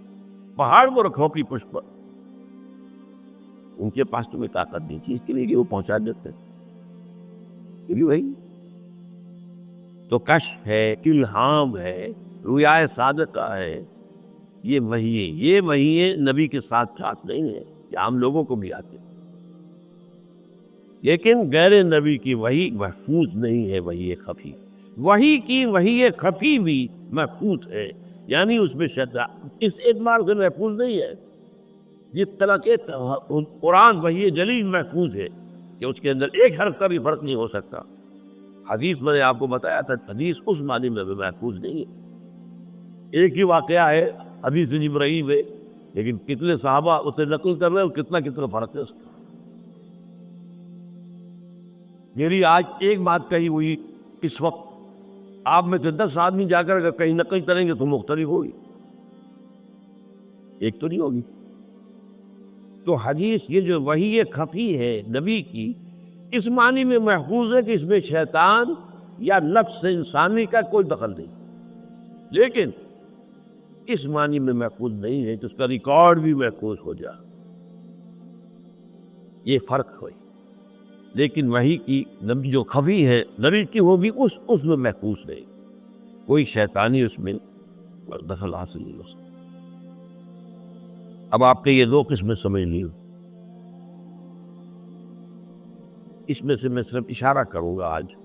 پہاڑ کو رکھو کی پشت پر. ان کے پاس تمہیں طاقت نہیں تھی اس کے لیے کہ وہ پہنچا دیتے. یہ بھی وہی تو کشف ہے، الہام ہے، رؤیا صادقہ ہے. یہ وہی ہے، یہ وہی ہے، نبی کے ساتھ ساتھ نہیں ہے، یہ عام لوگوں کو بھی آتے. لیکن غیر نبی کی وحی محفوظ نہیں ہے. وحی خفی، وحی کی وحی خفی بھی محفوظ ہے، یعنی اس میں شدہ اس اعتبار سے محفوظ نہیں ہے جس طرح کے قرآن وحی جلیل محفوظ ہے کہ اس کے اندر ایک حرف کا بھی فرق نہیں ہو سکتا. حدیث میں نے آپ کو بتایا تھا، حدیث اس معنی میں بھی محفوظ نہیں ہے. ایک ہی واقعہ ہے حدیث جبرائیل ہے، لیکن کتنے صحابہ اسے نقل کر رہے ہیں اور کتنا فرق ہے اس کا. میری آج ایک بات کہی ہوئی، اس وقت آپ میں سے 10 آدمی جا کر اگر کہیں نقل کریں گے تو مختلف ہوگی. ایک تو نہیں ہوگی. تو حدیث یہ جو وحی خفی ہے نبی کی، اس معنی میں محفوظ ہے کہ اس میں شیطان یا نفس انسانی کا کوئی دخل نہیں، لیکن اس معنی میں محفوظ نہیں ہے کہ اس کا ریکارڈ بھی محفوظ ہو جائے. یہ فرق ہوئی. لیکن وحی کی نبی جو خفی ہے نبی کی، وہ بھی اس میں محفوظ نہیں، کوئی شیطانی اس میں دخل حاصل نہیں ہو سکتا. اب آپ کے یہ دو قسمیں سمجھ لی. اس میں سے میں صرف اشارہ کروں گا آج.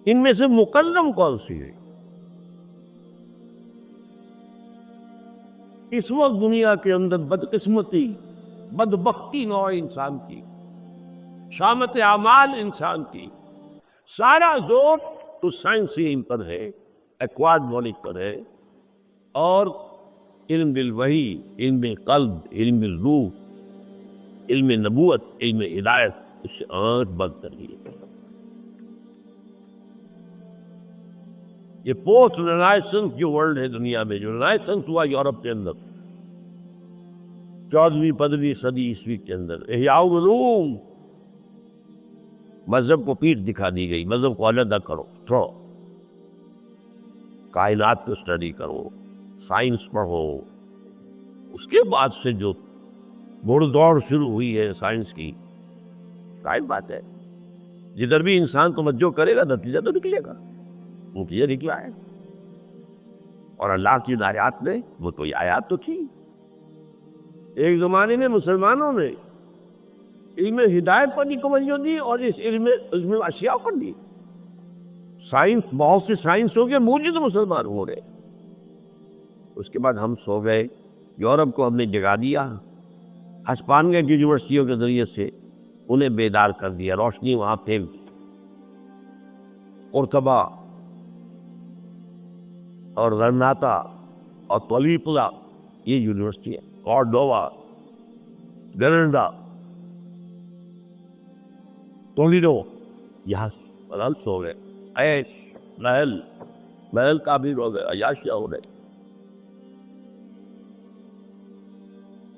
ان میں سے مکلم کون سی ہے؟ اس وقت دنیا کے اندر بدقسمتی، بدبختی نوع انسان کی، شامت اعمال انسان کی، سارا زور تو سائنسی علم پر ہے، ایکوائرڈ نالج پر ہے، اور علم بالوحی، علم قلب، علم بالروح، علم نبوت، علم ہدایت اس سے آنکھ بند کر لی. یہ پوسٹ رینائسنس جو ورلڈ ہے دنیا میں، جو رینائسنس ہوا یورپ کے اندر 14ویں 15ویں صدی عیسوی کے اندر، احیاء علوم، مذہب کو پیٹھ دکھا دی گئی. مذہب کو علیحدہ کرو، چھوڑو، کائنات کو اسٹڈی کرو، سائنس پڑھو. اس کے بعد سے جو گھوڑ دوڑ شروع ہوئی ہے سائنس کی، قائم بات ہے جدھر بھی انسان توجہ کرے گا نتیجہ تو نکلے گا. نتیجہ نکلا ہے. اور اللہ کی آیات میں وہ کوئی آیات تو تھی. ایک زمانے میں مسلمانوں نے علم ہدایت پر نہیں توجہ دی اور اس علم اشیاء پر دی. سائنس، بہت سے سائنس ہو گئے، موجود مسلمان ہو گئے. اس کے بعد ہم سو گئے. یورپ کو ہم نے جگا دیا، ہسپانوی یونیورسٹیوں کے ذریعے سے انہیں بیدار کر دیا. روشنی وہاں پہ قرطبہ اور غرناطہ اور طلیپلا، یہ یونیورسٹی ہے، کارڈووا، گرنڈا، تولیڈو، یہاں بدلت ہو گئے. ایش، محل تعبیر ہو گئے، عیاشیاں ہو گئے.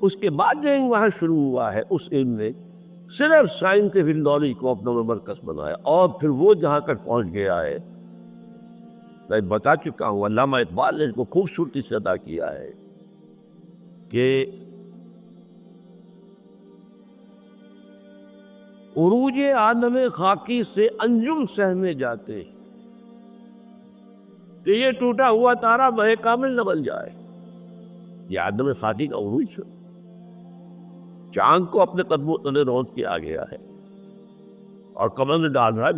اس کے بعد جو وہاں شروع ہوا ہے اس علم نے صرف سائنٹیفک نالج کو اپنا مرکز بنایا، اور پھر وہ جہاں تک پہنچ گیا ہے میں بتا چکا ہوں. علامہ اقبال نے اس کو خوبصورتی سے ادا کیا ہے کہ عروج آدم خاکی سے انجم سہمے جاتے کہ یہ ٹوٹا ہوا تارا بہ کامل نہ بن جائے. یہ آدم خاکی کا عروج، چاند کو اپنے قدموں تلے روند کے آ گیا ہے اور کمر ڈال رہا ہے،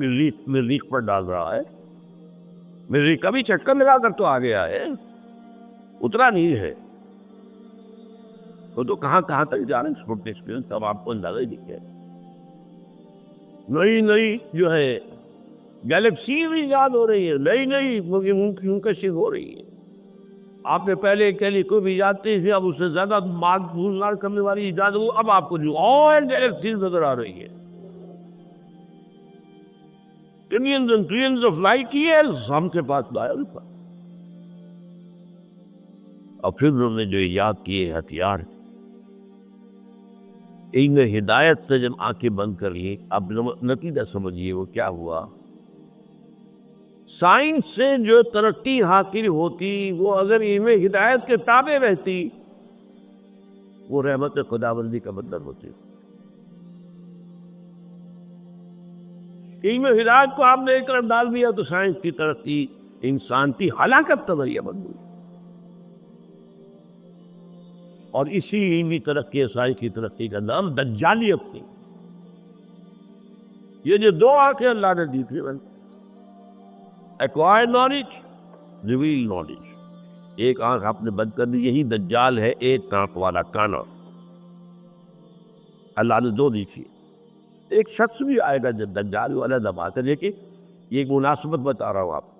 مریخ پر ڈال رہا ہے. مریخ کا بھی چکر لگا کر تو آ گیا ہے، اترا نہیں ہے. وہ تو کہاں تک جا رہے ہیں اسپوٹنک، تب آپ کو اندازہ ہی نہیں ہے. نئی جو ہے گیلیکسی بھی ایجاد ہو رہی ہے، نئی منکشف ہو رہی ہے. آپ نے پہلے ٹیلیسکوپ ایجاد کی تھی، اب اس سے زیادہ بھولناک کرنے والی ایجاد ہو، اب آپ کو جو اور گیلیکسیز نظر آ رہی ہے. Trillions and trillions of light years ہم کے پاس لایا. اور پھر انہوں نے جو ایجاد کیے ہتھیار، علم ہدایت سے جب آنکھیں بند کر لی، اب نتیجہ سمجھیے وہ کیا ہوا. سائنس سے جو ترقی حاصل ہوتی وہ اگر علم ہدایت کے تابع رہتی وہ رحمت خداوندی کا مطلب ہوتی. علم ہدایت کو آپ نے ایک طرف ڈال دیا تو سائنس کی ترقی انسان کی ہلاکت کا ذریعہ بن گئی. اور اسی علمی ترقی، سائنس کی ترقی کا نام دجالیت تھی. یہ جو دو آنکھیں اللہ نے دی تھی، ایکوائرڈ نالج، ریویل نالج، ایک آنکھ آپ نے بند کر دی. یہی دجال ہے، ایک آنکھ والا کانا. اللہ نے دو دی تھی. ایک شخص بھی آئے گا جب دجال والا دباتا، لیکن یہ ایک مناسبت بتا رہا ہوں آپ.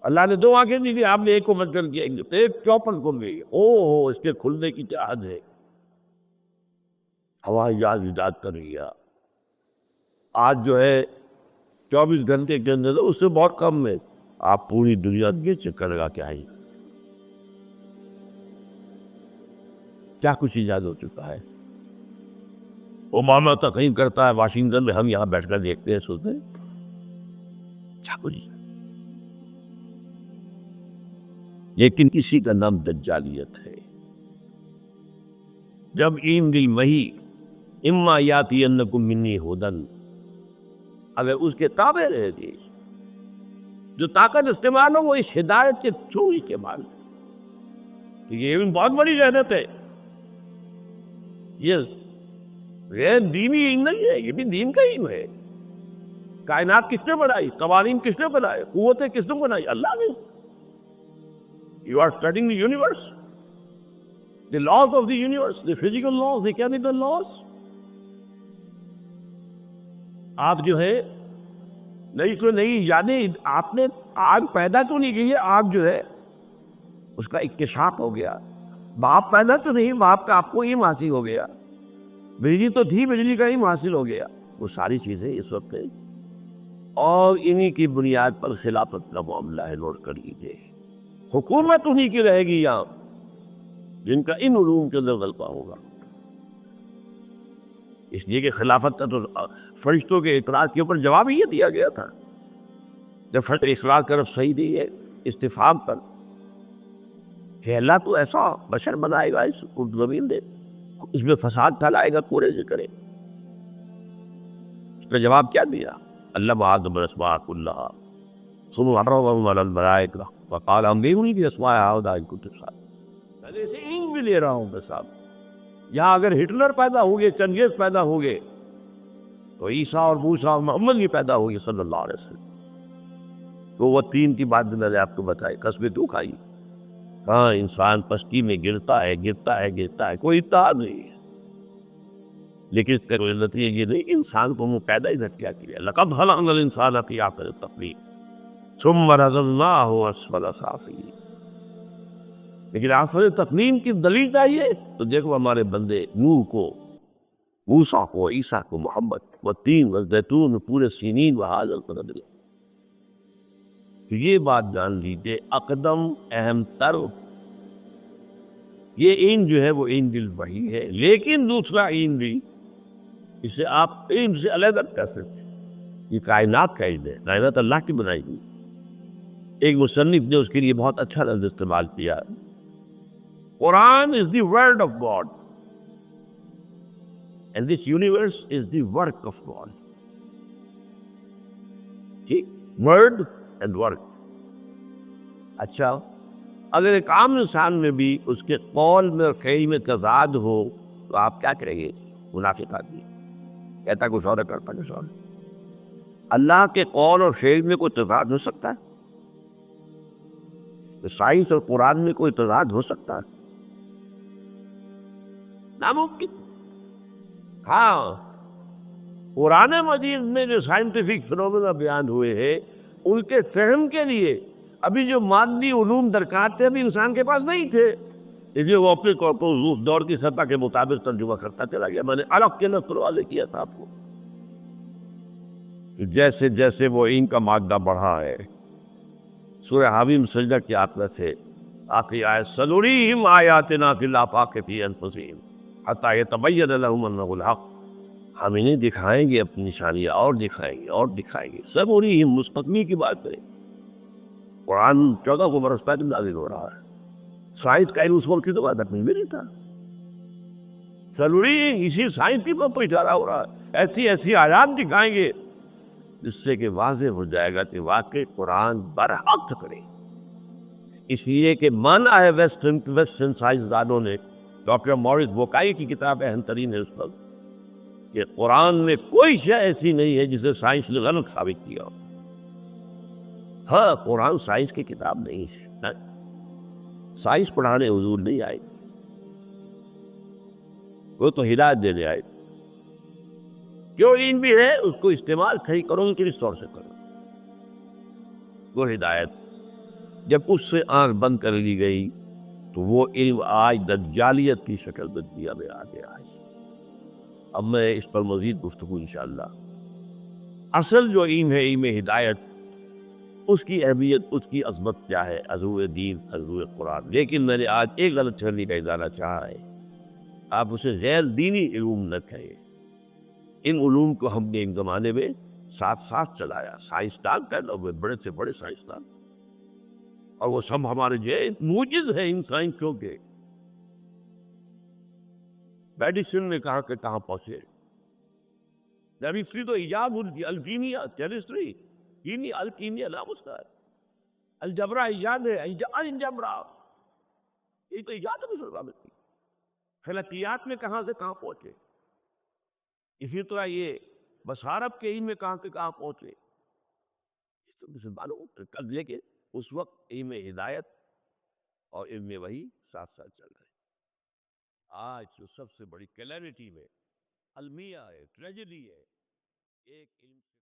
اللہ نے دو آنکھیں دی تھی، آپ نے ایک کو بند کر دیا، ایک چوپن کھل گئی. اس کے کھلنے کی کیا حد ہے. ہوائی جہاز ایجاد کر لیا. آج جو ہے 24 گھنٹے کے اندر اس سے بہت کم میں آپ پوری دنیا کے چکر لگا کے آئیں. کیا کچھ ایجاد ہو چکا ہے. اوباما تقریر کرتا ہے واشنگٹن میں، ہم یہاں بیٹھ کر دیکھتے ہیں، سنتے ہیں. کیا کچھ. لیکن کسی کا نام دجالیت ہے. جب این دل وہی اما یاتینکم منی ہدن، اگر اس کے تابع رہے گی، جو طاقت استعمال ہو وہ اس ہدایت کے تھرو ہی استعمال. یہ بھی بہت بڑی رحمت ہے. یہ دینی علم نہیں ہے، یہ بھی دین کا علم ہے. کائنات کس نے بنائی، قوانین کس نے بنائے، قوتیں کس نے بنائی؟ اللہ نے. You are studying the universe, the laws of the universe, the physical laws, the chemical laws. آپ جو ہے نہیں تو نہیں جانے، آپ نے آگ پیدا تو نہیں کی ہے، آگ جو ہے اس کا اکتشاف ہو گیا. باپ پیدا تو نہیں، باپ کا آپ کو علم حاصل ہو گیا. بجلی تو تھی، بجلی کا علم حاصل ہو گیا. وہ ساری چیزیں اس وقت ہیں، اور انہی کی بنیاد پر خلافت کا معاملہ ہے. نوٹ کر لیجیے، حکومت انہی کی رہے گی یہاں جن کا ان علوم کے اندر غلبہ ہوگا. اس لیے کہ خلافت کا تو فرشتوں کے اعتراض کے اوپر جواب یہ دیا گیا تھا. جب فرشتے اصرار کرف صحیح دی ہے استفہام پر کہ اللہ تو ایسا بشر بنائے گا اس زمین دے، اس میں فساد پھیلائے گا، پورے سے کرے. اس کا جواب کیا دیا؟ علم آدم الاسماء کلھا ثم عرضهم علی الملائکہ وقال انبئونی باسماء ہؤلاء ان کنتم صادقین. میں اسے علم بھی لے رہا ہوں بس. آپ یہاں اگر ہٹلر پیدا ہو گئے، چنگیز پیدا ہو گئے، تو عیسیٰ اور موسیٰ اور محمد بھی پیدا ہو گئے صلی اللہ علیہ وسلم. تو وہ تین کی بات میں نے آپ کو بتائی. قسمیں تو کھائی. ہاں، انسان پستی میں گرتا ہے، گرتا ہے، گرتا ہے، کوئی اتحاد نہیں ہے. لیکن اس کا کوئی نتیجہ یہ نہیں انسان کو وہ پیدا ہی کیا کیا. لقد خلقنا الانسان فی احسن تقویم ثم رددناہ اسفل سافلین. لیکن آخر تقنین کی دلیل چاہیے تو دیکھو ہمارے بندے نوح کو، موسیٰ کو، عیسیٰ کو، محمد والتین والزیتون، پورے سینین وہذا البلد. یہ بات جان لیجیے اقدم اہم تر یہ علم جو ہے وہ علم بالوحی ہے. لیکن دوسرا علم بھی اسے آپ علم سے علیحدہ کر سکتے. یہ کائنات کا علم ہے، کائنات اللہ کی بنائی ہوئی. ایک مصنف نے اس کے لیے بہت اچھا لفظ استعمال کیا، قرآن is the word of God and this universe is the work of God. ٹھیک، word and work. اچھا، اگر ایک عام انسان میں بھی اس کے قول میں اور فعل میں تضاد ہو تو آپ کیا کریں گے؟ منافق آدمی کہتا کچھ اور کرتا کچھ اور. اللہ کے قول اور فعل میں کوئی تضاد ہو سکتا ہے؟ سائنس اور قرآن میں کوئی تضاد ہو سکتا ہے؟ ناممکن. ہاں، قرآن مجید میں جو سائنٹیفک فنومینا بیان ہوئے ہیں ان کے فہم کے لیے ابھی جو مادی علوم درکار تھے ابھی انسان کے پاس نہیں تھے، اس لیے وہ اپنے طور پر اس دور کی سطح کے مطابق ترجمہ کرتا چلا گیا. میں نے الگ کے نقل والے کیا تھا آپ کو. جیسے جیسے وہ ان کا مادہ بڑھا ہے، سورہ حمیم سجدہ کی آیت سے آخری آیت سنریہم آیاتنا فی الآفاق فی انفسہم حتی یتبین لہم انہ الحق. ہم انہیں دکھائیں گے اپنی نشانیاں، اور دکھائیں گے اور دکھائیں گے. سنریہم مستقبل کی بات کریں. قرآن 1400 برس پہلے نازل ہو رہا ہے. سائنس کا علم اس وقت کی تو بات اپنی میں نہیں تھا. سنریہم اسی سائنس کی پر اشارہ ہو رہا ہے. ایسی ایسی آیات دکھائیں گے جس سے کہ واضح ہو جائے گا کہ واقعی قرآن برحق کرے. اس لیے کہ مانا ہے ویسٹرن سائنسدانوں نے، ڈاکٹر مورس بوکائی کی کتاب اہم ترین ہے اس پر، کہ قرآن میں کوئی شے ایسی نہیں ہے جسے سائنس نے غلط ثابت کیا ہو. ہاں، قرآن سائنس کی کتاب نہیں ہے، سائنس پڑھانے حضور نہیں آئے، وہ تو ہدایت دینے آئے. جو علم بھی ہے اس کو استعمال صحیح کرو، کس طور سے کرو. وہ ہدایت جب اس سے آنکھ بند کر لی گئی تو وہ علم آج دجالیت کی شکل میں دنیا میں آ گیا ہے. اب میں اس پر مزید گفتگو انشاءاللہ. اصل جو علم ہے علم ہدایت، اس کی اہمیت، اس کی عظمت کیا ہے، عضو دین، عضو قرآن. لیکن میں نے آج ایک غلط فہمی کا ازالہ چاہا ہے آپ اسے غیر دینی علوم نہ کہیں۔ ان علوم کو ہم نے ایک زمانے میں ساتھ ساتھ چلایا، سائنسدان پیدا ہوئے، بڑے سے بڑے سائنسدان، اور وہ سب ہمارے جو موجز ہیں ان سائنسوں کے۔ میڈیسن میں کہاں کے کہاں پہنچے، کیمسٹری تو ایجاد ہوئی، الکیمیا، کیمسٹری، الکیمیا نام اس کا ہے، الجبرا ایجاد ہے، الجبرا یہ تو ایجاد ہے مسلمان کی۔ فلکیات میں کہاں سے کہاں پہنچے، اسی طرح یہ بصارت کے علم میں کہاں سے کہاں پہنچے، یہ تو مسلمانوں کر، لیکن اس وقت علم ہدایت اور علم وحی ساتھ ساتھ چل رہے ہیں۔ آج جو سب سے بڑی کیلامٹی میں المیہ ہے، ٹریجڈی ہے، ایک علم سے